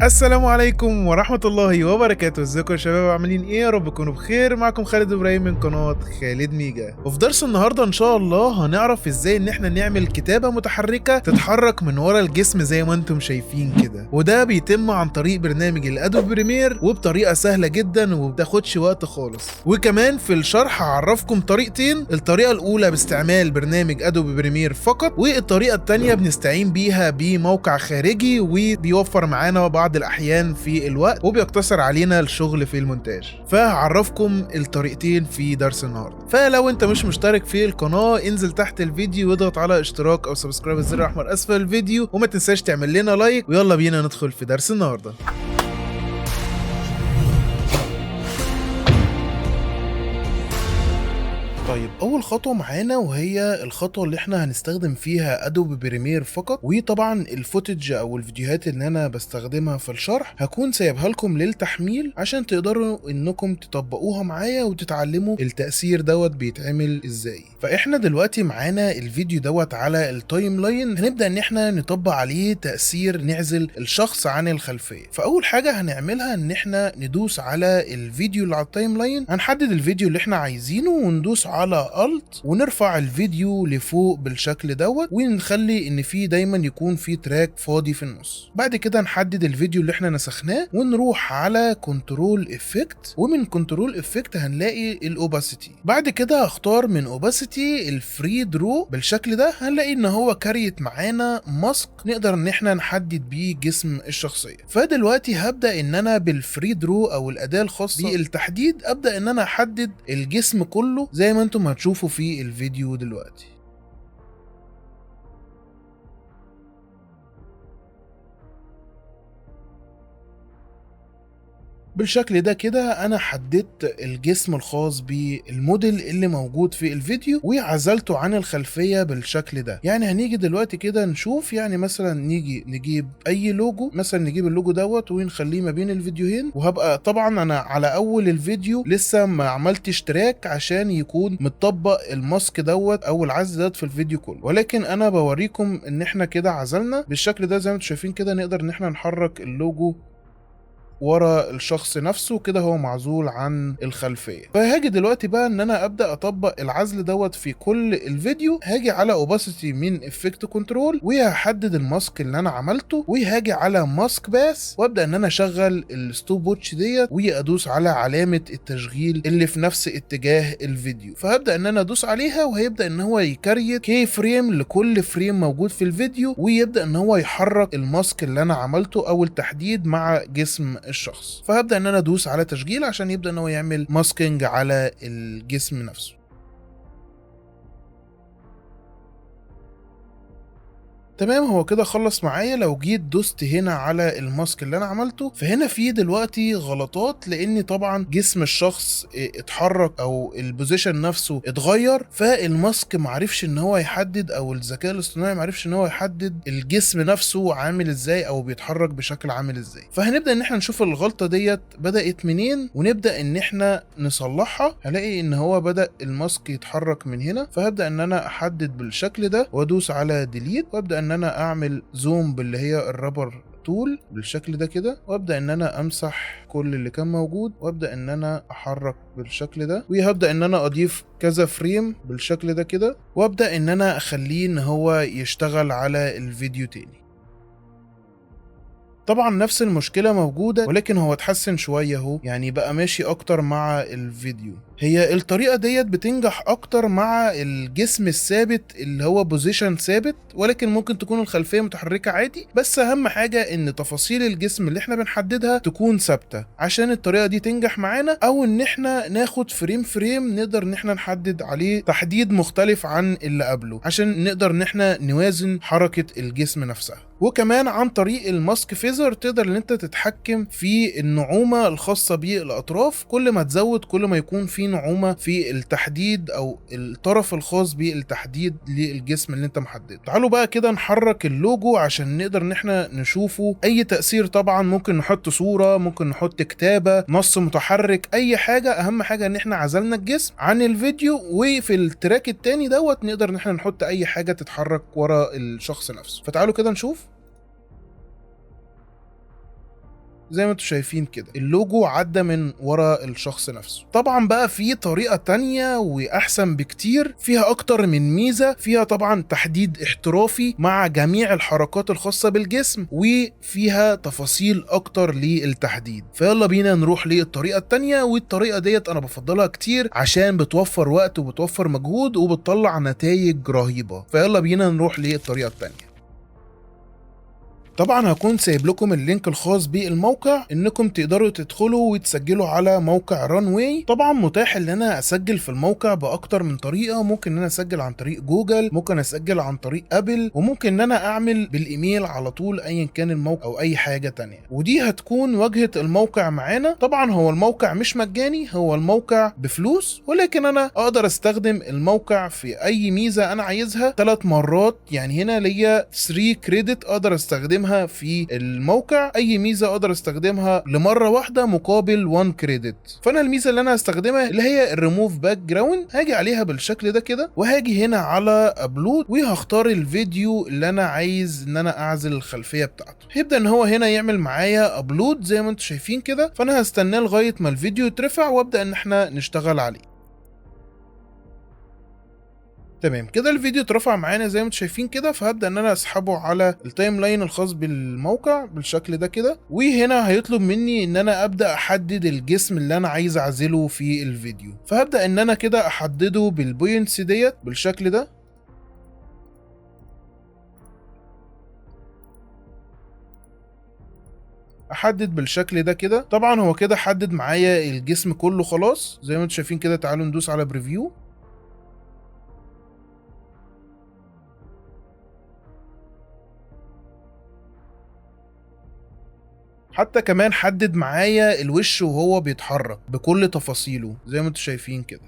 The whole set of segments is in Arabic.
السلام عليكم ورحمة الله وبركاته. ازيكم يا شباب؟ عاملين ايه؟ يا رب تكونوا بخير. معكم خالد ابراهيم من قناة خالد ميجا. وفي درس النهاردة ان شاء الله هنعرف ازاي ان احنا نعمل كتابة متحركة تتحرك من ورا الجسم زي ما انتم شايفين كده، وده بيتم عن طريق برنامج الادوب بريمير وبطريقة سهلة جدا ومبتاخدش وقت خالص. وكمان في الشرح هعرفكم طريقتين، الطريقة الاولى باستعمال برنامج ادوب بريمير فقط، والطريقة التانية بنستعين بيها بموقع خارجي وبيوفر معانا بعض الأحيان في الوقت وبيقتصر علينا الشغل في المونتاج. فهعرفكم الطريقتين في درس النهارده. فلو انت مش مشترك في القناة انزل تحت الفيديو واضغط على اشتراك او سبسكرايب، الزر الاحمر اسفل الفيديو، وما تنساش تعمل لنا لايك. ويلا بينا ندخل في درس النهارده. طيب اول خطوه معانا وهي الخطوه اللي احنا هنستخدم فيها ادوبي بريمير فقط، وطبعا الفوتج او الفيديوهات اللي انا بستخدمها في الشرح هكون سايبها لكم للتحميل عشان تقدروا انكم تطبقوها معايا وتتعلموا التأثير دوت بيتعمل ازاي. فاحنا دلوقتي معانا الفيديو دوت على التايم لاين، هنبدا ان احنا نطبق عليه تأثير نعزل الشخص عن الخلفيه. فاول حاجه هنعملها ان احنا ندوس على الفيديو اللي على التايم لاين، هنحدد الفيديو اللي احنا عايزينه وندوس على Alt ونرفع الفيديو لفوق بالشكل دوت، ونخلي ان فيه دايما يكون فيه تراك فاضي في النص. بعد كده نحدد الفيديو اللي احنا نسخناه ونروح على كنترول افكت، ومن كنترول افكت هنلاقي الاوباسيتي. بعد كده هختار من اوباسيتي الفري درو بالشكل ده، هنلاقي ان هو كريت معانا ماسك نقدر ان احنا نحدد بيه جسم الشخصيه. فدلوقتي هبدا ان انا بالفري درو او الاداه الخاصه بالتحديد ابدا ان انا احدد الجسم كله زي ما انتم هتشوفوا في الفيديو دلوقتي. بالشكل ده كده انا حددت الجسم الخاص بالموديل اللي موجود في الفيديو وعزلته عن الخلفية بالشكل ده. يعني هنيجي دلوقتي كده نشوف، يعني مثلا نيجي نجيب اي لوجو، مثلا نجيب اللوجو دوت ونخليه ما بين الفيديوهين، وهبقى طبعا انا على اول الفيديو لسه ما عملتش تراك عشان يكون متطبق الماسك دوت او العزل دوت في الفيديو كله، ولكن انا بوريكم ان احنا كده عزلنا بالشكل ده. زي ما انتم شايفين كده نقدر ان احنا نحرك اللوجو ورا الشخص نفسه كده، هو معزول عن الخلفيه. فهاجي دلوقتي بقى ان انا ابدا اطبق العزل دوت في كل الفيديو. هاجي على اوباسيتي من افكت كنترول وهحدد الماسك اللي انا عملته، وهاجي على ماسك باس وابدا ان انا اشغل الستوب ووتش ديت وادوس على علامه التشغيل اللي في نفس اتجاه الفيديو. فهبدا ان انا ادوس عليها وهيبدا ان هو يكريت كي فريم لكل فريم موجود في الفيديو، ويبدا ان هو يحرك الماسك اللي انا عملته او التحديد مع جسم الشخص. فهبدا ان انا ادوس على تشغيل عشان يبدا ان هو يعمل ماسكينج على الجسم نفسه. تمام، هو كده خلص معايا. لو جيت دوست هنا على الماسك اللي انا عملته، فهنا في دلوقتي غلطات لان طبعا جسم الشخص اتحرك او البوزيشن نفسه اتغير، فالماسك معرفش ان هو يحدد او الذكاء الاصطناعي معرفش ان هو يحدد الجسم نفسه عامل ازاي او بيتحرك بشكل عامل ازاي. فهنبدا ان احنا نشوف الغلطه ديت بدات منين ونبدا ان احنا نصلحها. هلاقي ان هو بدا الماسك يتحرك من هنا، فهبدا ان انا احدد بالشكل ده وادوس على ديليت وابدا ان انا اعمل زوم باللي هي الرابر تول بالشكل ده كده، وابدا ان انا امسح كل اللي كان موجود وابدا ان انا احرك بالشكل ده، وهبدا ان انا اضيف كذا فريم بالشكل ده كده، وابدا ان انا اخليه ان هو يشتغل على الفيديو تاني. طبعا نفس المشكلة موجودة ولكن هو اتحسن شوية اهو، يعني بقى ماشي اكتر مع الفيديو. هي الطريقة ديت بتنجح اكتر مع الجسم الثابت اللي هو بوزيشن ثابت، ولكن ممكن تكون الخلفية متحركة عادي. بس اهم حاجة ان تفاصيل الجسم اللي احنا بنحددها تكون ثابتة عشان الطريقة دي تنجح معانا، او ان احنا ناخد فريم فريم نقدر ان احنا نحدد عليه تحديد مختلف عن اللي قبله عشان نقدر ان احنا نوازن حركة الجسم نفسها. وكمان عن طريق الماسك فيزر تقدر ان انت تتحكم في النعومة الخاصة بالاطراف، كل ما تزود كل ما يكون في نعومة في التحديد او الطرف الخاص بالتحديد للجسم اللي انت محدده. تعالوا بقى كده نحرك اللوجو عشان نقدر ان احنا نشوفه اي تأثير. طبعا ممكن نحط صورة، ممكن نحط كتابة، نص متحرك، اي حاجة. اهم حاجة ان احنا عزلنا الجسم عن الفيديو، وفي التراك التاني دوت نقدر ان احنا نحط اي حاجة تتحرك ورا الشخص نفسه. فتعالوا كده نشوف. زي ما انتم شايفين كده اللوجو عدى من ورا الشخص نفسه. طبعا بقى في طريقة تانية واحسن بكتير، فيها اكتر من ميزة، فيها طبعا تحديد احترافي مع جميع الحركات الخاصة بالجسم، وفيها تفاصيل اكتر للتحديد. فيلا بينا نروح للطريقة التانية، والطريقة ديت انا بفضلها كتير عشان بتوفر وقت وبتوفر مجهود وبتطلع نتائج رهيبة. فيلا بينا نروح للطريقة التانية. طبعا هكون سايب لكم اللينك الخاص بالموقع انكم تقدروا تدخلوا وتسجلوا على موقع رانواي. طبعا متاح ان انا اسجل في الموقع باكتر من طريقه، ممكن ان انا اسجل عن طريق جوجل، ممكن اسجل عن طريق ابل، وممكن ان انا اعمل بالايميل على طول ايا كان الموقع او اي حاجه تانية. ودي هتكون واجهه الموقع معانا. طبعا هو الموقع مش مجاني، هو الموقع بفلوس، ولكن انا اقدر استخدم الموقع في اي ميزه انا عايزها 3 مرات. يعني هنا ليا 3 كريدت اقدر استخدمها في الموقع، اي ميزه اقدر استخدمها لمره واحده مقابل 1 كريدت. فانا الميزه اللي انا هستخدمها اللي هي الريموف باك جراوند، هاجي عليها بالشكل ده كده، وهاجي هنا على ابلود، وهختار الفيديو اللي انا عايز ان انا اعزل الخلفيه بتاعته. هيبدا ان هو هنا يعمل معايا ابلود زي ما انتم شايفين كده، فانا هستناه لغايه ما الفيديو يترفع وابدا ان احنا نشتغل عليه. تمام كده الفيديو اترفع معانا زي ما انتم شايفين كده، فهبدا ان انا اسحبه على التايم لاين الخاص بالموقع بالشكل ده كده. وهنا هيطلب مني ان انا ابدا احدد الجسم اللي انا عايز اعزله في الفيديو، فهبدا ان انا كده احدده بالبوينتس ديت بالشكل ده. احدد بالشكل ده كده. طبعا هو كده حدد معايا الجسم كله خلاص زي ما انتم شايفين كده. تعالوا ندوس على بريفيو. حتى كمان حدد معايا الوش وهو بيتحرك بكل تفاصيله زي ما انتم شايفين كده.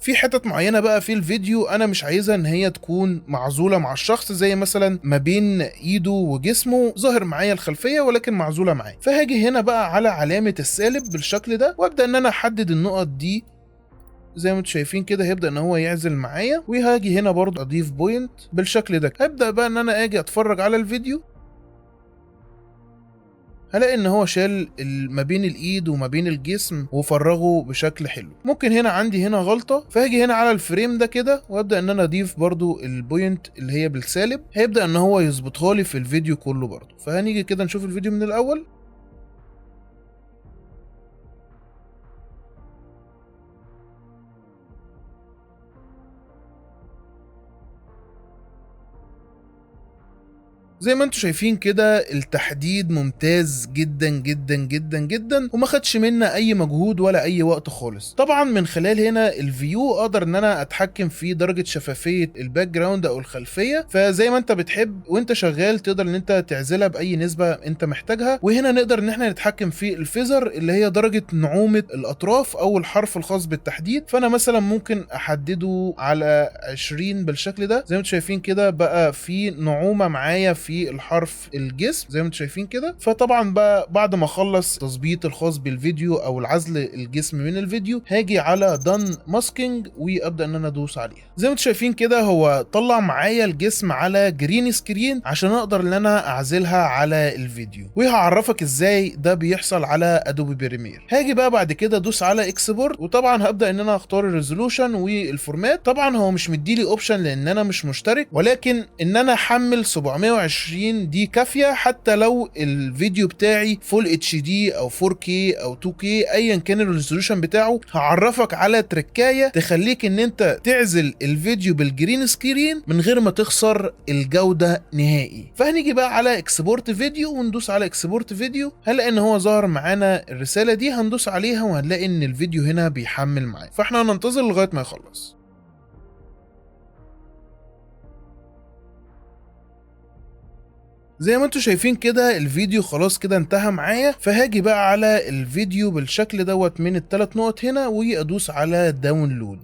في حتت معينة بقى في الفيديو انا مش عايزها ان هي تكون معزولة مع الشخص، زي مثلا ما بين ايده وجسمه ظاهر معايا الخلفية ولكن معزولة معايا. فهاجي هنا بقى على علامة السالب بالشكل ده، وابدأ ان انا احدد النقط دي زي ما انتم شايفين كده. هيبدأ ان هو يعزل معايا، وهاجي هنا برضو اضيف بوينت بالشكل ده. هبدأ بقى ان انا اجي اتفرج على الفيديو، هلاقي ان هو شال ما بين الايد وما بين الجسم وفرغه بشكل حلو. ممكن هنا عندي هنا غلطة، فهاجي هنا على الفريم ده كده وابدا ان انا اضيف برضو البوينت اللي هي بالسالب، هيبدا ان هو يظبطها لي في الفيديو كله برضو. فهنيجي كده نشوف الفيديو من الاول. زي ما انتم شايفين كده التحديد ممتاز جدا جدا جدا جدا، وما خدش منا اي مجهود ولا اي وقت خالص. طبعا من خلال هنا الفيو اقدر ان انا اتحكم في درجة شفافية الباك جراوند او الخلفية، فزي ما انت بتحب وانت شغال تقدر ان انت تعزلها باي نسبة انت محتاجها. وهنا نقدر ان احنا نتحكم في الفيزر اللي هي درجة نعومة الاطراف او الحرف الخاص بالتحديد. فانا مثلا ممكن احدده على 20 بالشكل ده. زي ما انتم شايفين كده بقى في نعومة معايا في الحرف الجسم زي ما انتم شايفين كده. فطبعا بقى بعد ما اخلص تظبيط الخاص بالفيديو او العزل الجسم من الفيديو، هاجي على دان ماسكينج وابدا ان انا ادوس عليها. زي ما انتم شايفين كده هو طلع معايا الجسم على جرين سكرين عشان اقدر ان انا اعزلها على الفيديو. وهعرفك ازاي ده بيحصل على ادوبي بريمير. هاجي بقى بعد كده ادوس على اكسبورت، وطبعا هبدا ان انا اختار الريزولوشن والفورمات. طبعا هو مش مديلي اوبشن لان انا مش مشترك، ولكن ان انا احمل 720 دي كافيه حتى لو الفيديو بتاعي فول اتش دي او 4K او 2K ايا كان الريزولوشن بتاعه. هعرفك على تركايه تخليك ان انت تعزل الفيديو بالجرين سكرين من غير ما تخسر الجوده نهائي. فهنيجي بقى على اكسبورت فيديو وندوس على اكسبورت فيديو. هنلاقي ان هو ظهر معانا الرساله دي، هندوس عليها وهنلاقي ان الفيديو هنا بيحمل معايا. فاحنا هننتظر لغايه ما يخلص. زي ما انتم شايفين كده الفيديو خلاص كده انتهى معايا. فهاجي بقى على الفيديو بالشكل دوت من ال3 نقط هنا وادوس على داونلود.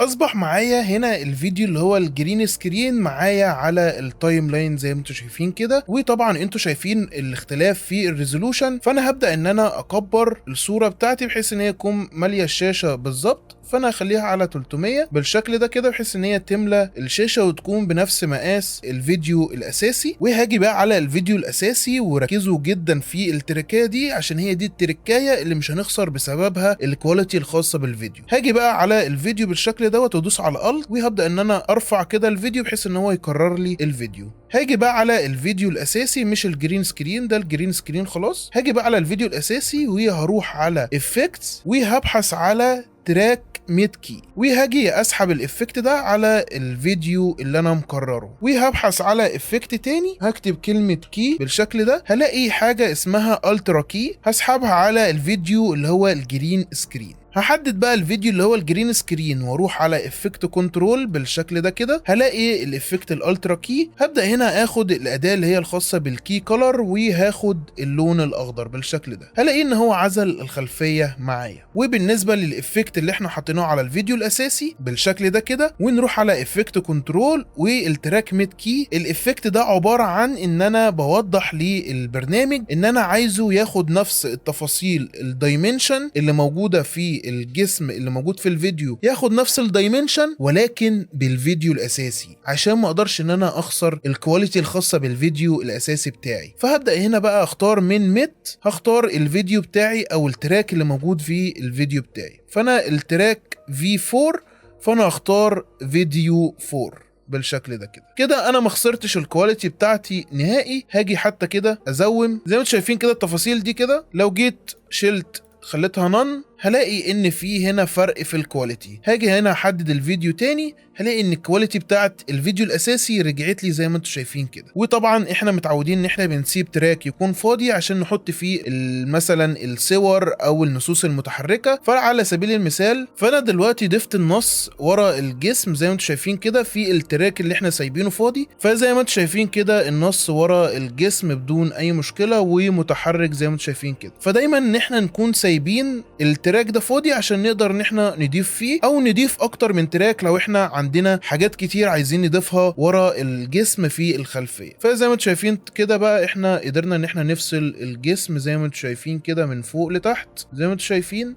اصبح معايا هنا الفيديو اللي هو الجرين سكرين معايا على التايم لاين زي ما انتم شايفين كده. وطبعا انتم شايفين الاختلاف في الريزولوشن. فانا هبدا ان انا اكبر الصوره بتاعتي بحيث ان هي تكون ماليه الشاشه بالظبط. فانا هخليها على 300 بالشكل ده كده، بحيث ان هي تملى الشاشه وتكون بنفس مقاس الفيديو الاساسي. وهاجي بقى على الفيديو الاساسي، وركزوا جدا في التركايه دي عشان هي دي التركايه اللي مش هنخسر بسببها الكواليتي الخاصه بالفيديو. هاجي بقى على الفيديو بالشكل دوت وادوس على الت، وهبدا ان انا ارفع كده الفيديو بحيث ان هو يكرر لي الفيديو. هاجي بقى على الفيديو الاساسي، مش الجرين سكرين، ده الجرين سكرين خلاص. هاجي بقى على الفيديو الاساسي وهروح على افكتس وهبحث على تراك ميد كي، وهاجي اسحب الافكت ده على الفيديو اللي انا مكرره، وهبحث على افكت تاني هكتب كلمة كي بالشكل ده، هلاقي حاجة اسمها الترا كي، هسحبها على الفيديو اللي هو الجرين سكرين. هحدد بقى الفيديو اللي هو الجرين سكرين واروح على افكت كنترول بالشكل ده كده، هلاقي الافكت الالترا كي. هبدا هنا اخد الاداه اللي هي الخاصه بالكي كولر، وهاخد اللون الاخضر بالشكل ده، هلاقي ان هو عزل الخلفيه معايا. وبالنسبه للافكت اللي احنا حاطيناه على الفيديو الاساسي بالشكل ده كده، ونروح على افكت كنترول والتراك ميد كي. الافكت ده عباره عن ان انا بوضح للبرنامج ان انا عايزه ياخد نفس التفاصيل الدايمنشن اللي موجوده في الجسم اللي موجود في الفيديو، ياخد نفس الدايمنشن ولكن بالفيديو الاساسي، عشان ما اقدرش ان انا اخسر الكواليتي الخاصه بالفيديو الاساسي بتاعي. فهبدا هنا بقى اختار من ميت، هختار الفيديو بتاعي او التراك اللي موجود في الفيديو بتاعي، فانا التراك V4، فانا اختار فيديو 4 بالشكل ده كده انا ما خسرتش الكواليتي بتاعتي نهائي. هاجي حتى كده ازوم زي ما انتم شايفين كده التفاصيل دي كده، لو جيت شلت خليتها نون هلاقي ان في هنا فرق في الكواليتي. هاجي هنا احدد الفيديو تاني، هلاقي ان الكواليتي بتاعت الفيديو الاساسي رجعت لي زي ما انتم شايفين كده. وطبعا احنا متعودين ان احنا بنسيب تراك يكون فاضي عشان نحط فيه مثلا الصور او النصوص المتحركه. فعلى سبيل المثال فانا دلوقتي ضفت النص ورا الجسم زي ما انتم شايفين كده في التراك اللي احنا سايبينه فاضي، فزي ما انتم شايفين كده النص ورا الجسم بدون اي مشكله ومتحرك زي ما انتم شايفين كده. فدايما ان احنا نكون سايبين التراك ده فاضي عشان نقدر ان احنا نضيف فيه، او نضيف اكتر من تراك لو احنا عندنا حاجات كتير عايزين نضيفها ورا الجسم في الخلفيه. فزي ما انتم شايفين كده بقى احنا قدرنا ان احنا نفصل الجسم زي ما انتم شايفين كده من فوق لتحت زي ما انتم شايفين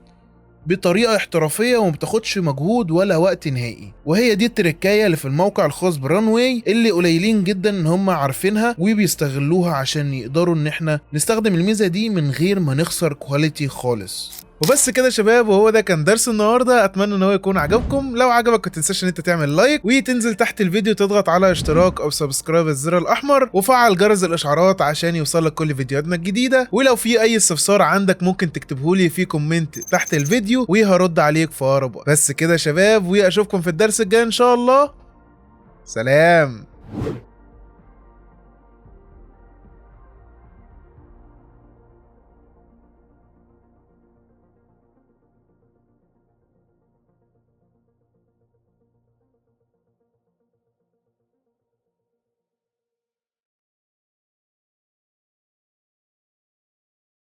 بطريقه احترافيه وما بتاخدش مجهود ولا وقت نهائي. وهي دي التركايه اللي في الموقع الخاص برانواي اللي قليلين جدا ان هم عارفينها وبيستغلوها عشان يقدروا ان احنا نستخدم الميزه دي من غير ما نخسر كواليتي خالص. وبس كده يا شباب، وهو ده كان درس النهارده. اتمنى ان هو يكون عجبكم. لو عجبك ما تنساش ان انت تعمل لايك وتنزل تحت الفيديو تضغط على اشتراك او سبسكرايب الزر الاحمر وفعل جرس الاشعارات عشان يوصلك كل فيديوهاتنا الجديده. ولو في اي استفسار عندك ممكن تكتبهولي في كومنت تحت الفيديو وهرد عليك في اقرب وقت. بس كده يا شباب، واشوفكم في الدرس الجاي ان شاء الله. سلام.